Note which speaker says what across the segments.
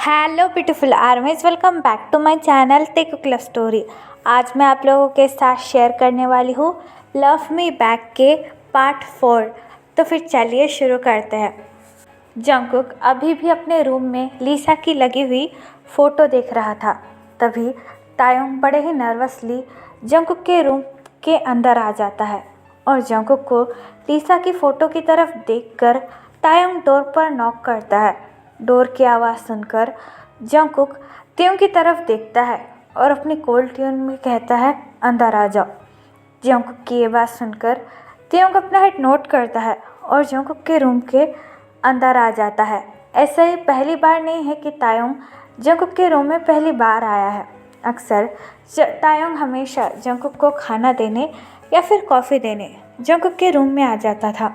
Speaker 1: Hello beautiful armies, welcome back to my channel tech love story. आज मैं आप लोगों के साथ शेयर करने वाली हूँ लव मी बैक के पार्ट 4। तो फिर चलिए शुरू करते हैं। जंगकुक अभी भी अपने रूम में लीसा की लगी हुई फ़ोटो देख रहा था। तभी तायोंग बड़े ही नर्वसली जंगकुक के रूम के अंदर आ जाता है और जंगकुक को लीसा की फ़ोटो की तरफ देखकर तायोंग डोर पर नॉक करता है। डोर की आवाज़ सुनकर जंगकुक त्योंग की तरफ देखता है और अपनी कोल्ड ट्यून में कहता है, अंदर आ जाओ। जंगकुक की ये बात सुनकर त्योंग अपना हेड नोट करता है और जंगकुक के रूम के अंदर आ जाता है। ऐसा ही पहली बार नहीं है कि तायोंग जंगकुक के रूम में पहली बार आया है। अक्सर तायोंग हमेशा जंगकुक को खाना देने या फिर कॉफ़ी देने जंगकुक के रूम में आ जाता था,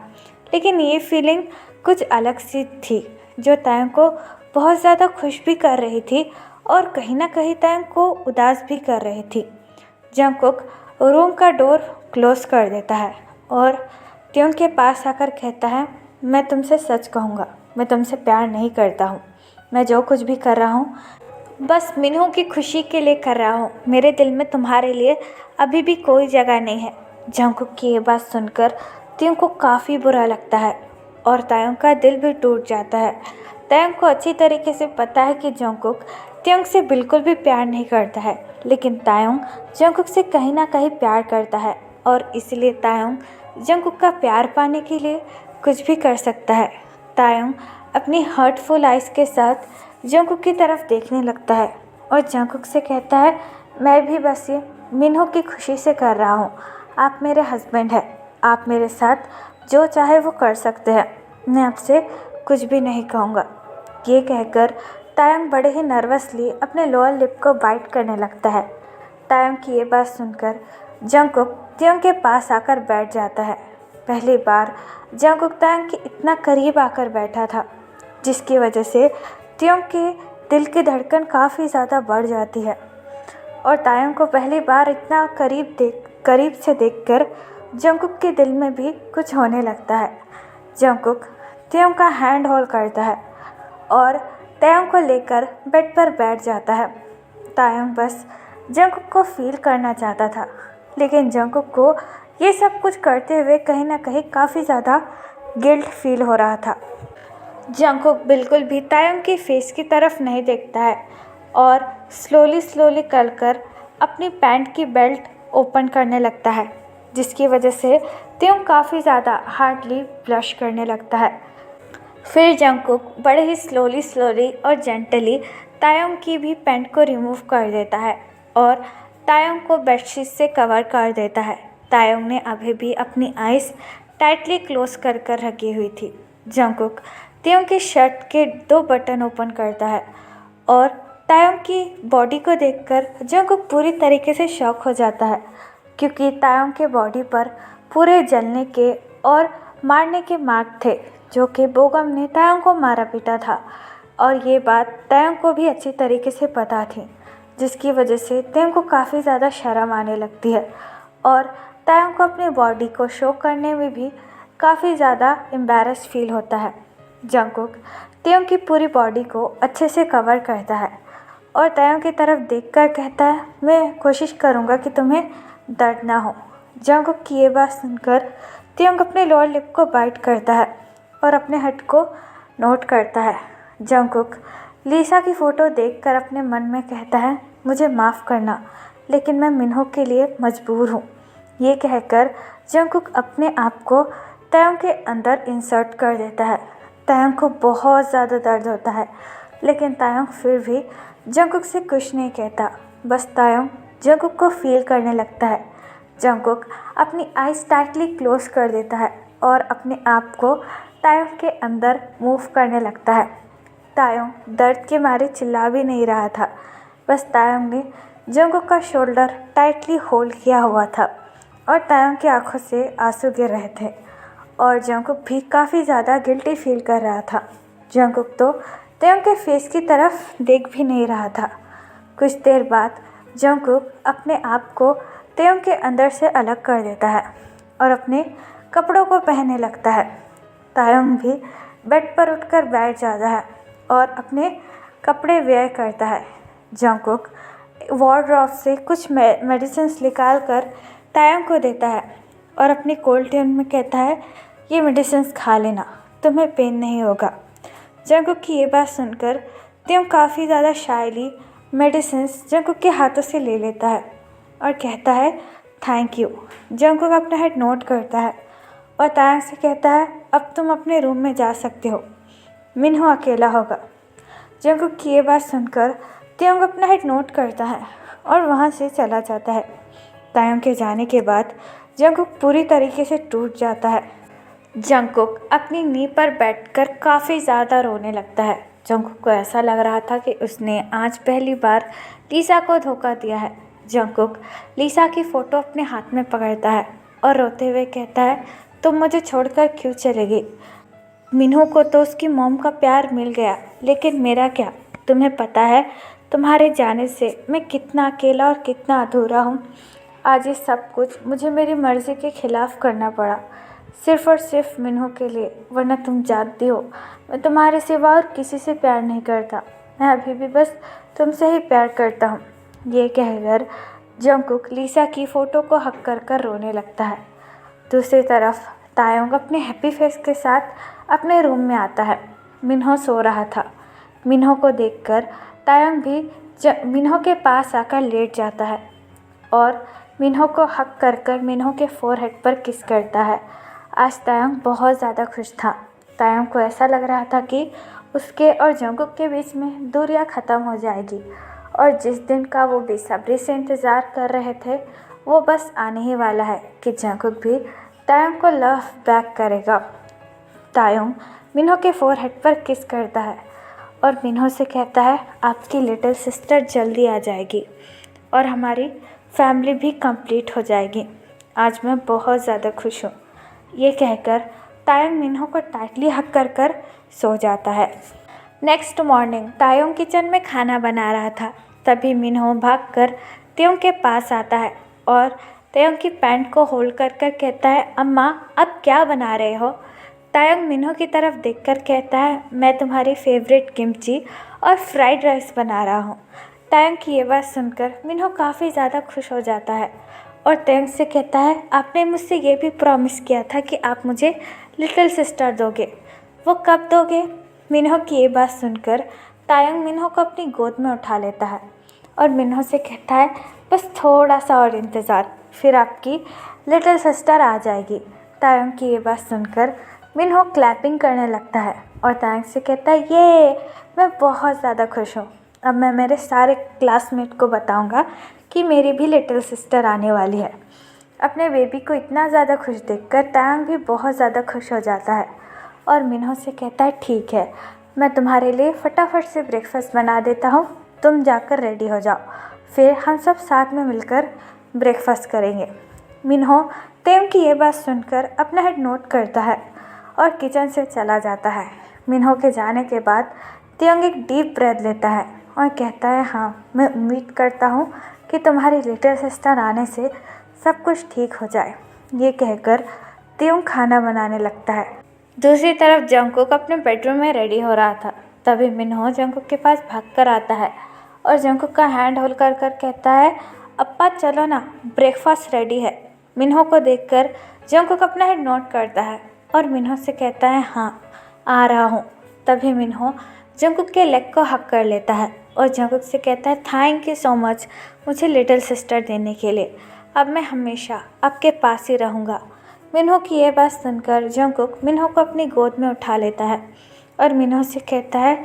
Speaker 1: लेकिन ये फीलिंग कुछ अलग सी थी जो तायोंग को बहुत ज़्यादा खुश भी कर रही थी और कहीं ना कहीं तायोंग को उदास भी कर रही थी। जंगकुक रूम का डोर क्लोज कर देता है और त्योंग के पास आकर कहता है, मैं तुमसे सच कहूँगा, मैं तुमसे प्यार नहीं करता हूँ। मैं जो कुछ भी कर रहा हूँ बस मिन्हो की खुशी के लिए कर रहा हूँ। मेरे दिल में तुम्हारे लिए अभी भी कोई जगह नहीं है। जंगकुक की ये बात सुनकर त्योंग को काफ़ी बुरा लगता है और तायोंग का दिल भी टूट जाता है। तायोंग को अच्छी तरीके से पता है कि जंगकुक त्योंग से बिल्कुल भी प्यार नहीं करता है, लेकिन तायोंग जंगकुक से कहीं ना कहीं प्यार करता है और इसलिए तायोंग जंगकुक का प्यार पाने के लिए कुछ भी कर सकता है। तायोंग अपनी हर्टफुल आइज़ के साथ जंगकुक की तरफ देखने लगता है और जंगकुक से कहता है, मैं भी बस ये मिन्हो की खुशी से कर रहा हूँ। आप मेरे हस्बैंड हैं, आप मेरे साथ जो चाहे वो कर सकते हैं। मैं आपसे कुछ भी नहीं कहूँगा। ये कहकर तायोंग बड़े ही नर्वसली अपने लोअर लिप को बाइट करने लगता है। तायोंग की ये बात सुनकर जंगकुक त्योंग के पास आकर बैठ जाता है। पहली बार जंगकुक तायोंग के इतना करीब आकर बैठा था, जिसकी वजह से त्योंग के दिल की धड़कन काफ़ी ज़्यादा बढ़ जाती है और तायोंग को पहली बार इतना करीब से देखकर जंगकुक के दिल में भी कुछ होने लगता है। जंगकुक त्योंग का हैंड होल्ड करता है और तायोंग को लेकर बेड पर बैठ जाता है। तायोंग बस जंगकुक को फील करना चाहता था, लेकिन जंगकुक को ये सब कुछ करते हुए कहीं ना कहीं काफ़ी ज़्यादा गिल्ट फील हो रहा था। जंगकुक बिल्कुल भी तायोंग की फेस की तरफ नहीं देखता है और स्लोली कर अपनी पैंट की बेल्ट ओपन करने लगता है, जिसकी वजह से त्योंग काफ़ी ज़्यादा हार्डली ब्लश करने लगता है। फिर जंगकुक बड़े ही स्लोली और जेंटली तायोंग की भी पैंट को रिमूव कर देता है और तायोंग को बेडशीट से कवर कर देता है। तायोंग ने अभी भी अपनी आइज़ टाइटली क्लोज कर रखी हुई थी। जंगकुक त्योंग की शर्ट के 2 बटन ओपन करता है और तायोंग की बॉडी को देखकर जंगकुक पूरी तरीके से शॉक हो जाता है, क्योंकि तायोंग के बॉडी पर पूरे जलने के और मारने के मार्क थे, जो कि बोगम ने तायोंग को मारा पीटा था और ये बात तायोंग को भी अच्छी तरीके से पता थी, जिसकी वजह से तायोंग को काफ़ी ज़्यादा शर्म आने लगती है और तायोंग को अपनी बॉडी को शो करने में भी काफ़ी ज़्यादा एम्बैरस फील होता है। जंगकुक तायोंग की पूरी बॉडी को अच्छे से कवर करता है और तायोंग की तरफ देखकर कहता है, मैं कोशिश करूँगा कि तुम्हें दर्द ना हो। जंगकुक की ये बात सुनकर त्योंग अपने लोअर लिप को बाइट करता है और अपने हट को नोट करता है। जंगकुक लीसा की फ़ोटो देखकर अपने मन में कहता है, मुझे माफ़ करना, लेकिन मैं मिन्हो के लिए मजबूर हूँ। ये कहकर जंगकुक अपने आप को तायोंग के अंदर इंसर्ट कर देता है। तायोंग को बहुत ज़्यादा दर्द होता है, लेकिन तायोंग फिर भी जंगकुक से कुछ नहीं कहता। बस तायोंग जंगकुक को फील करने लगता है। जंगकुक अपनी आइज़ टाइटली क्लोज कर देता है और अपने आप को तायोंग के अंदर मूव करने लगता है। तायोंग दर्द के मारे चिल्ला भी नहीं रहा था, बस तायोंग ने जंगकुक का शोल्डर टाइटली होल्ड किया हुआ था और तायोंग की आंखों से आंसू गिर रहे थे और जंगकुक भी काफ़ी ज़्यादा गिल्टी फील कर रहा था। जंगकुक तो तायोंग के फेस की तरफ देख भी नहीं रहा था। कुछ देर बाद जंगकुक अपने आप को तायोंग के अंदर से अलग कर देता है और अपने कपड़ों को पहनने लगता है। तायोंग भी बेड पर उठकर बैठ जाता है और अपने कपड़े वेयर करता है। जंगकुक वार्डरोब से कुछ मेडिसिन्स निकाल कर तायंग को देता है और अपनी कोल्ड ट्यून में कहता है, ये मेडिसिन्स खा लेना, तुम्हें पेन नहीं होगा। जंगकुक की ये बात सुनकर त्योंग काफ़ी ज़्यादा शायली मेडिसिन्स जंगकुक के हाथों से ले लेता है और कहता है, थैंक यू। जंगकुक अपना हेड नोट करता है और तायंग से कहता है, अब तुम अपने रूम में जा सकते हो, मिन्हो अकेला होगा। जंगकुक की ये बात सुनकर त्योंग अपना हेड नोट करता है और वहाँ से चला जाता है। तायंग के जाने के बाद जंगकुक पूरी तरीके से टूट जाता है। जंगकुक अपनी नी पर बैठकर काफ़ी ज़्यादा रोने लगता है। जंगकुक को ऐसा लग रहा था कि उसने आज पहली बार लीसा को धोखा दिया है। जंगकुक लीसा की फ़ोटो अपने हाथ में पकड़ता है और रोते हुए कहता है, तुम मुझे छोड़कर क्यों चले गई? मिन्हो को तो उसकी मॉम का प्यार मिल गया, लेकिन मेरा क्या? तुम्हें पता है तुम्हारे जाने से मैं कितना अकेला और कितना अधूरा हूँ। आज ये सब कुछ मुझे मेरी मर्ज़ी के ख़िलाफ़ करना पड़ा, सिर्फ़ और सिर्फ मिन्हो के लिए, वरना तुम जानती हो मैं तुम्हारे सिवा और किसी से प्यार नहीं करता। मैं अभी भी बस तुमसे ही प्यार करता हूँ। ये कहकर जंगकुक लीसा की फ़ोटो को हक कर कर रोने लगता है। दूसरी तरफ तायंग अपने हैप्पी फेस के साथ अपने रूम में आता है। मिन्हो सो रहा था। मिन्हो को देखकर तायंग भी मिन्हो के पास आकर लेट जाता है और मिन्हो को हक कर कर मिन्हो के फोरहेड पर किस करता है। आज तायंग बहुत ज़्यादा खुश था। तायंग को ऐसा लग रहा था कि उसके और जंगकुक के बीच में दूरियां ख़त्म हो जाएगी और जिस दिन का वो बेसब्री से इंतज़ार कर रहे थे वो बस आने ही वाला है कि जंगकुक भी तायंग को लव बैक करेगा। तायंग मिन्हो के फोरहेड पर किस करता है और मिन्हो से कहता है, आपकी लिटिल सिस्टर जल्दी आ जाएगी और हमारी फैमिली भी कंप्लीट हो जाएगी। आज मैं बहुत ज़्यादा खुश हूँ। ये कहकर तायंग मिन्हो को टाइटली हक कर कर सो जाता है। नेक्स्ट मॉर्निंग तायंग किचन में खाना बना रहा था। तभी मिन्हो भागकर त्योंग के पास आता है और त्योंग की पैंट को होल्ड कर कर कहता है, अम्मा अब क्या बना रहे हो? तायंग मिन्हो की तरफ देखकर कहता है, मैं तुम्हारी फेवरेट किमची और फ्राइड राइस बना रहा हूँ। तायंग की ये बात सुनकर मिन्हो काफ़ी ज़्यादा खुश हो जाता है और तायंग से कहता है, आपने मुझसे ये भी प्रॉमिस किया था कि आप मुझे लिटिल सिस्टर दोगे, वो कब दोगे? मिन्हो की ये बात सुनकर तायंग मिन्हो को अपनी गोद में उठा लेता है और मिन्हो से कहता है, बस थोड़ा सा और इंतज़ार, फिर आपकी लिटिल सिस्टर आ जाएगी। तायंग की ये बात सुनकर मिन्हो क्लैपिंग करने लगता है और तायंग से कहता है, ये मैं बहुत ज़्यादा खुश हूँ। अब मैं मेरे सारे क्लासमेट को बताऊँगा कि मेरी भी लिटिल सिस्टर आने वाली है। अपने बेबी को इतना ज़्यादा खुश देखकर तायंग भी बहुत ज़्यादा खुश हो जाता है और मिन्हो से कहता है, ठीक है, मैं तुम्हारे लिए फटाफट से ब्रेकफास्ट बना देता हूँ, तुम जाकर रेडी हो जाओ, फिर हम सब साथ में मिलकर ब्रेकफास्ट करेंगे। मिन्हो तायंग की ये बात सुनकर अपना हेड नोट करता है और किचन से चला जाता है। मिन्हो के जाने के बाद तायंग एक डीप ब्रेथ लेता है और कहता है, हाँ, मैं उम्मीद करता हूँ कि तुम्हारी लिटिल सिस्टर आने से सब कुछ ठीक हो जाए। ये कहकर तायंग खाना बनाने लगता है। दूसरी तरफ जंगकुक अपने बेडरूम में रेडी हो रहा था। तभी मिन्हो जंगकुक के पास भागकर आता है और जंगकुक का हैंड होल्ड कर कर कहता है, अप्पा चलो ना, ब्रेकफास्ट रेडी है। मिन्हो को देखकर जंगकुक अपना हेड नोट करता है और मिन्हो से कहता है, हाँ, आ रहा हूँ। तभी मिन्हो जंगकुक के लेग को हक कर लेता है और जंगकुक से कहता है, थैंक यू सो मच मुझे लिटिल सिस्टर देने के लिए। अब मैं हमेशा आपके पास ही रहूँगा। मिन्हो की यह बात सुनकर जंगकुक मिन्हो को अपनी गोद में उठा लेता है और मिन्हो से कहता है,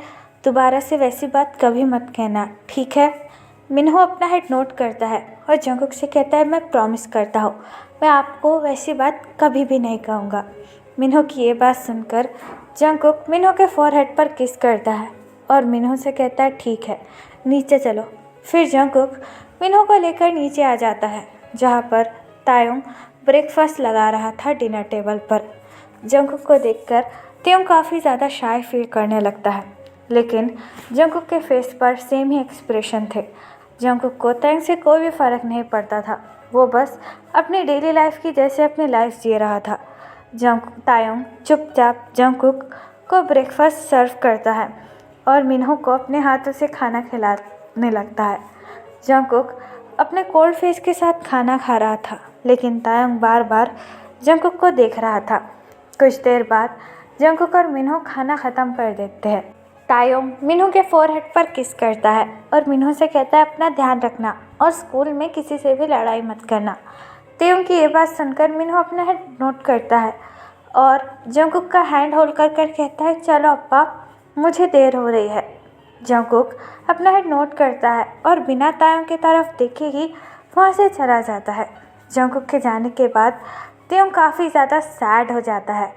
Speaker 1: दोबारा से वैसी बात कभी मत कहना, ठीक है? मिन्हो अपना हेड नोट करता है और जंगकुक से कहता है, मैं प्रॉमिस करता हूँ मैं आपको वैसी बात कभी भी नहीं कहूँगा। मिन्हो की ये बात सुनकर जंगकुक मिन्हो के फोरहेड पर किस करता है और मिन्हो से कहता है, ठीक है, नीचे चलो। फिर जंगकुक मिन्हो को लेकर नीचे आ जाता है जहाँ पर तायंग ब्रेकफास्ट लगा रहा था डिनर टेबल पर। जंगकुक को देखकर तायंग काफ़ी ज़्यादा शाय फील करने लगता है, लेकिन जंगकुक के फेस पर सेम ही एक्सप्रेशन थे। जंगकुक को तायंग से कोई भी फ़र्क नहीं पड़ता था, वो बस अपनी डेली लाइफ की जैसे अपनी लाइफ जी रहा था। तायंग चुपचाप जंगकुक को ब्रेकफास्ट सर्व करता है और मिन्हो को अपने हाथों से खाना खिलाने लगता है। जंगकुक अपने कोल्ड फेस के साथ खाना खा रहा था, लेकिन तायंग बार बार जंगकुक को देख रहा था। कुछ देर बाद जंगकुक और मिन्हो खाना ख़त्म कर देते हैं। तायोंग मिन्हो के फोरहेड पर किस करता है और मिन्हो से कहता है अपना ध्यान रखना और स्कूल में किसी से भी लड़ाई मत करना। तायोंग की ये बात सुनकर मिन्हो अपना हेड नोट करता है और जंगकुक का हैंड होल्ड कर कहता है चलो अप्पा, मुझे देर हो रही है। जंगकुक अपना हेड नोट करता है और बिना तायोंग की तरफ देखे ही वहाँ से चला जाता है। जंगकुक के जाने के बाद तायोंग काफ़ी ज़्यादा सैड हो जाता है,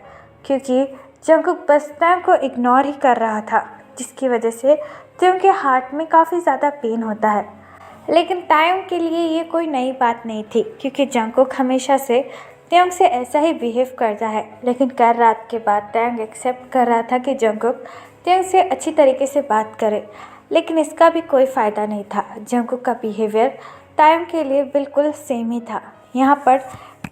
Speaker 1: क्योंकि जंगकुक बस तायोंग को इग्नोर ही कर रहा था, जिसकी वजह से तायोंग के हार्ट में काफ़ी ज़्यादा पेन होता है। लेकिन तायोंग के लिए ये कोई नई बात नहीं थी, क्योंकि जंगकुक हमेशा से तायोंग से ऐसा ही बिहेव करता है। लेकिन कल रात के बाद तायोंग एक्सेप्ट कर रहा था कि जंगकुक तायोंग से अच्छी तरीके से बात करे, लेकिन इसका भी कोई फ़ायदा नहीं था। जंगकुक का बिहेवियर तायोंग के लिए बिल्कुल सेम ही था। यहाँ पर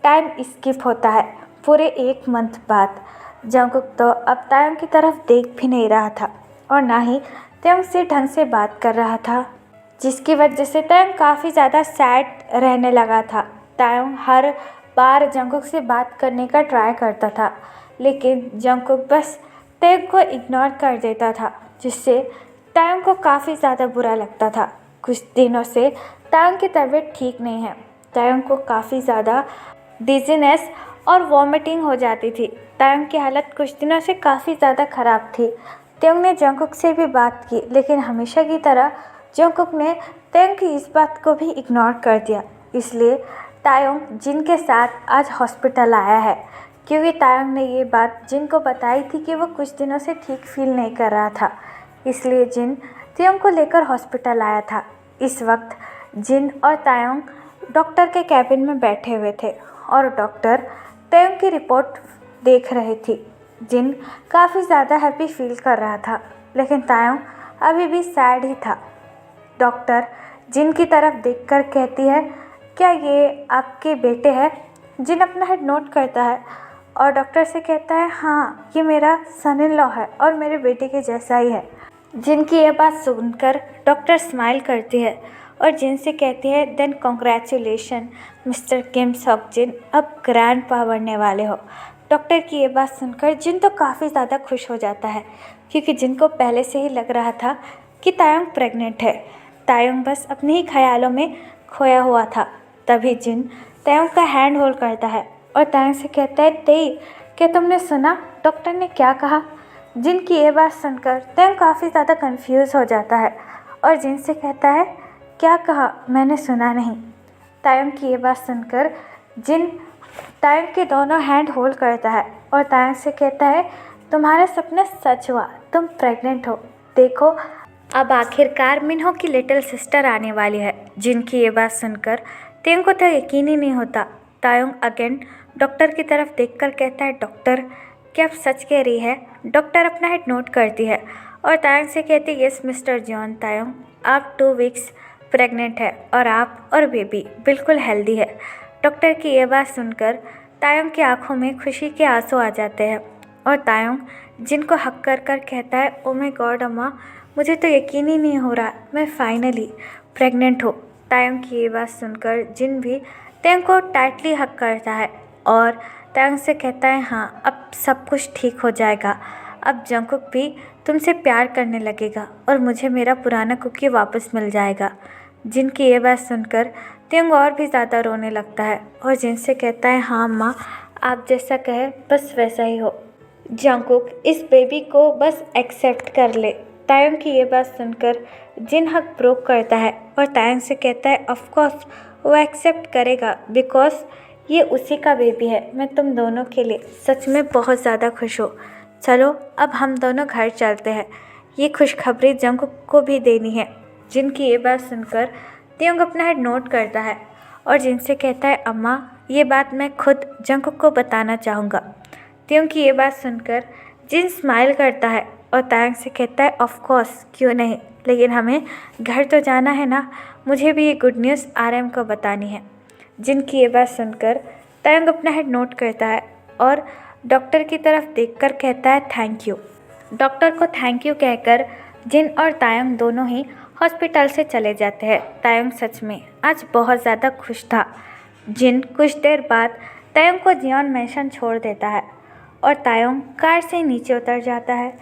Speaker 1: टाइम स्किप होता है पूरे 1 मंथ बाद। जंगकुक तो अब तायोंग की तरफ देख भी नहीं रहा था और ना ही तायोंग से ढंग से बात कर रहा था, जिसकी वजह से तायोंग काफ़ी ज़्यादा सैड रहने लगा था। तायोंग हर बार जंगकुक से बात करने का ट्राई करता था, लेकिन जंगकुक बस तायोंग को इग्नोर कर देता था, जिससे तायोंग को काफ़ी ज़्यादा बुरा लगता था। कुछ दिनों से तायोंग की तबीयत ठीक नहीं है। तायोंग को काफ़ी ज़्यादा डिजीनेस और वॉमिटिंग हो जाती थी। तायोंग की हालत कुछ दिनों से काफ़ी ज़्यादा ख़राब थी। तायोंग ने जंगकुक से भी बात की, लेकिन हमेशा की तरह जंगकुक ने तायोंग की इस बात को भी इग्नोर कर दिया। इसलिए तायोंग जिन के साथ आज हॉस्पिटल आया है, क्योंकि तायोंग ने ये बात जिन को बताई थी कि वो कुछ दिनों से ठीक फील नहीं कर रहा था, इसलिए जिन तायोंग को लेकर हॉस्पिटल आया था। इस वक्त जिन और तायोंग डॉक्टर के कैबिन में बैठे हुए थे और डॉक्टर तायोंग की रिपोर्ट देख रही थी। जिन काफ़ी ज़्यादा हैप्पी फील कर रहा था, लेकिन तायोंग अभी भी सैड ही था। डॉक्टर जिन की तरफ देखकर कहती है, क्या ये आपके बेटे हैं? जिन अपना हेड नोट करता है और डॉक्टर से कहता है, हाँ, ये मेरा सन इन लॉ है और मेरे बेटे के जैसा ही है। जिनकी ये बात सुनकर डॉक्टर स्माइल करती है और जिन से कहती है, देन कॉन्ग्रेचुलेशन मिस्टर किम सॉक जिन, अब ग्रैंड पा बनने वाले हो। डॉक्टर की ये बात सुनकर जिन तो काफ़ी ज़्यादा खुश हो जाता है, क्योंकि जिन को पहले से ही लग रहा था कि तायोंग प्रेग्नेंट है। तायोंग बस अपने ही ख्यालों में खोया हुआ था। तभी जिन तायोंग का हैंड होल्ड करता है और तायोंग से कहता है, तेई, क्या तुमने सुना डॉक्टर ने क्या कहा? जिन की ये बात सुनकर तायोंग काफ़ी ज़्यादा कंफ्यूज हो जाता है और जिन से कहता है, क्या कहा? मैंने सुना नहीं। तायोंग की ये बात सुनकर जिन तायोंग के दोनों हैंड होल्ड करता है और तायोंग से कहता है, तुम्हारा सपना सच हुआ, तुम प्रेग्नेंट हो। देखो, अब आखिरकार मिन्हो की लिटिल सिस्टर आने वाली है। जिनकी ये बात सुनकर तायोंग को तो यकीन ही नहीं होता। तायोंग अगेन डॉक्टर की तरफ देखकर कहता है, डॉक्टर, क्या आप सच कह रही है? डॉक्टर अपना हेड नोट करती है और तायोंग से कहती है, यस मिस्टर जॉन। तायोंग, आप 2 वीक्स प्रेग्नेंट है और आप और बेबी बिल्कुल हेल्दी है। डॉक्टर की ये बात सुनकर तायोंग की आंखों में खुशी के आंसू आ जाते हैं और तायोंग जिनको हक कर कहता है, ओ माय गॉड अम्मा, मुझे तो यकीन ही नहीं हो रहा, मैं फाइनली प्रेग्नेंट हूँ। तायोंग की ये बात सुनकर जिन भी तायोंग को टाइटली हक करता है और तायोंग से कहता है, हाँ, अब सब कुछ ठीक हो जाएगा। अब जंगकुक भी तुमसे प्यार करने लगेगा और मुझे मेरा पुराना कुकी वापस मिल जाएगा। जिन की ये बात सुनकर तायोंग और भी ज़्यादा रोने लगता है और जिन से कहता है, हाँ माँ, आप जैसा कहे बस वैसा ही हो। जंगकुक इस बेबी को बस एक्सेप्ट कर ले। तायोंग की ये बात सुनकर जिन हक ब्रोक करता है और तायोंग से कहता है, ऑफ कोर्स वो एक्सेप्ट करेगा, बिकॉज ये उसी का बेबी है। मैं तुम दोनों के लिए सच में बहुत ज़्यादा खुश हूँ। चलो अब हम दोनों घर चलते हैं, ये खुशखबरी जंगकुक को भी देनी है। जिनकी ये बात सुनकर तायोंग अपना हेड नोट करता है और जिनसे कहता है, अम्मा, ये बात मैं खुद जंगकुक को बताना चाहूँगा। तायोंग की ये बात सुनकर जिन स्माइल करता है और तायोंग से कहता है, ऑफ कोर्स, क्यों नहीं, लेकिन हमें घर तो जाना है ना, मुझे भी ये गुड न्यूज़ RM को बतानी है। जिनकी ये बात सुनकर तायोंग अपना हेड नोट करता है और डॉक्टर की तरफ देखकर कहता है, थैंक यू। डॉक्टर को थैंक यू कहकर जिन और तायंग दोनों ही हॉस्पिटल से चले जाते हैं। तायंग सच में आज बहुत ज़्यादा खुश था। जिन कुछ देर बाद तायंग को जियोन मैंशन छोड़ देता है और तायंग कार से नीचे उतर जाता है।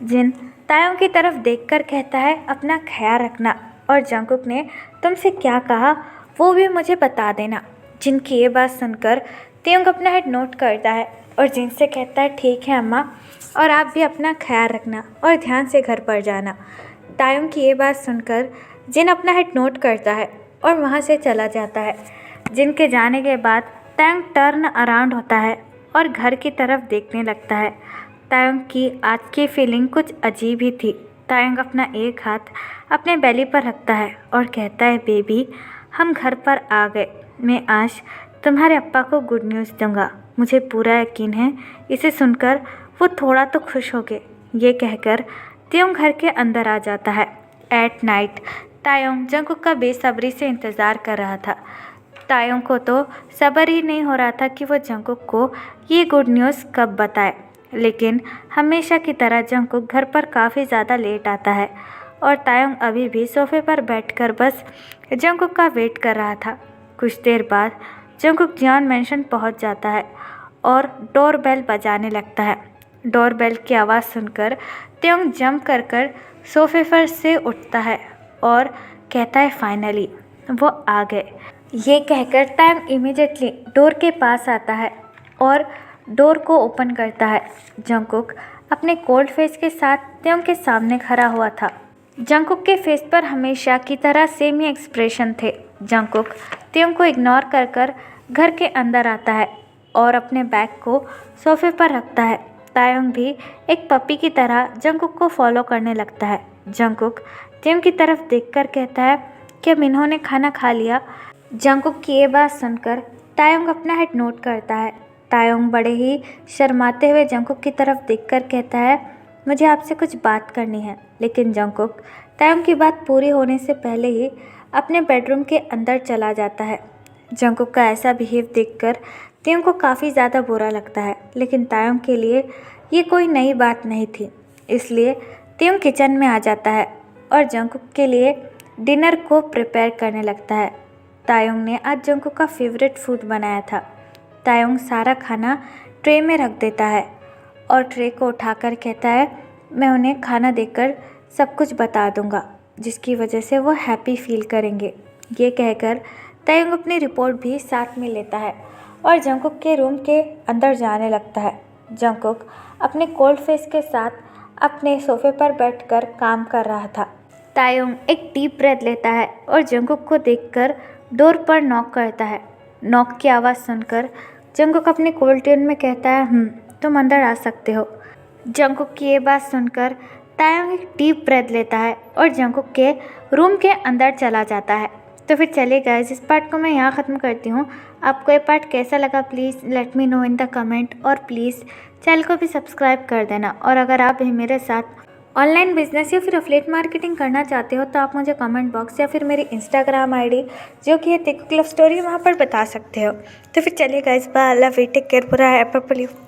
Speaker 1: जिन तायंग की तरफ देखकर कहता है अपना ख्याल रखना, और जंगकुक ने तुमसे क्या कहा वो भी मुझे बता देना। जिन की ये बात सुनकर तायंग अपना हेड नोट करता है और जिन से कहता है ठीक है अम्मा, और आप भी अपना ख्याल रखना और ध्यान से घर पर जाना। तायंग की ये बात सुनकर जिन अपना हेड नोट करता है और वहाँ से चला जाता है। जिन के जाने के बाद तायंग टर्न अराउंड होता है और घर की तरफ देखने लगता है। तायंग की आज की फीलिंग कुछ अजीब ही थी। तायंग अपना एक हाथ अपने बेली पर रखता है और कहता है बेबी, हम घर पर आ गए। मैं आज तुम्हारे अप्पा को गुड न्यूज़ दूंगा, मुझे पूरा यकीन है। इसे सुनकर वो थोड़ा तो खुश हो गए। ये कहकर तायंग घर के अंदर आ जाता है। एट नाइट तायंग जंगकुक का बेसब्री से इंतज़ार कर रहा था। तायंग को तो सब्र ही नहीं हो रहा था कि वो जंगकुक को ये गुड न्यूज़ कब बताए, लेकिन हमेशा की तरह जंगकुक घर पर काफ़ी ज़्यादा लेट आता है और तायंग अभी भी सोफे पर बैठकर बस जंगकुक का वेट कर रहा था। कुछ देर बाद जंगकुक जियोन मैंशन पहुंच जाता है और डोर बेल बजाने लगता है। डोर बेल की आवाज़ सुनकर तायंग जंप कर सोफे पर से उठता है और कहता है फाइनली वो आ गए। ये कहकर तायंग इमीडिएटली डोर के पास आता है और डोर को ओपन करता है। जंगकुक अपने कोल्ड फेस के साथ तायंग के सामने खड़ा हुआ था। जंगकुक के फेस पर हमेशा की तरह सेम ही एक्सप्रेशन थे। जंगकुक तायंग को इग्नोर कर घर के अंदर आता है और अपने बैग को सोफे पर रखता है। तायंग भी एक पपी की तरह जंगकुक को फॉलो करने लगता है। जंगकुक तायंग की तरफ देखकर कहता है कि अब इन्होंने खाना खा लिया। जंगकुक की ये बात सुनकर तायंग अपना हेड नोट करता है। तायंग बड़े ही शर्माते हुए जंगकुक की तरफ देखकर कहता है मुझे आपसे कुछ बात करनी है, लेकिन जंगकुक तायंग की बात पूरी होने से पहले ही अपने बेडरूम के अंदर चला जाता है। जंगकुक का ऐसा बिहेव देखकर तायंग को काफ़ी ज़्यादा बुरा लगता है, लेकिन तायंग के लिए ये कोई नई बात नहीं थी। इसलिए तायंग किचन में आ जाता है और जंगकुक के लिए डिनर को प्रिपेयर करने लगता है। तायंग ने आज जंगकुक का फेवरेट फूड बनाया था। तायंग सारा खाना ट्रे में रख देता है और ट्रे को उठाकर कहता है मैं उन्हें खाना देकर सब कुछ बता दूंगा, जिसकी वजह से वो हैप्पी फील करेंगे। ये कहकर तायंग अपनी रिपोर्ट भी साथ में लेता है और जंगकुक के रूम के अंदर जाने लगता है। जंगकुक अपने कोल्ड फेस के साथ अपने सोफे पर बैठकर काम कर रहा था। तायंग एक डीप ब्रेथ लेता है और जंगकुक को देखकर डोर पर नॉक करता है। नॉक की आवाज़ सुनकर जंगकुक अपने कोल्ड ट्यून में कहता है तुम अंदर आ सकते हो। जंगकुक की ये बात सुनकर तायंग एक डीप ब्रेथ लेता है और जंगकुक के रूम के अंदर चला जाता है। तो फिर चलिए गाइस, इस पार्ट को मैं यहाँ ख़त्म करती हूँ। आपको ये पार्ट कैसा लगा please let me know in the comment, और प्लीज़ चैनल को भी सब्सक्राइब कर देना। और अगर आप भी मेरे साथ ऑनलाइन बिजनेस या फिर अफिलिएट मार्केटिंग करना चाहते हो तो आप मुझे कमेंट बॉक्स या फिर मेरी इंस्टाग्राम आईडी जो कि है टेकुक लव स्टोरी, वहाँ पर बता सकते हो। तो फिर चलिए guys, bye, love you, take care, पूरा है।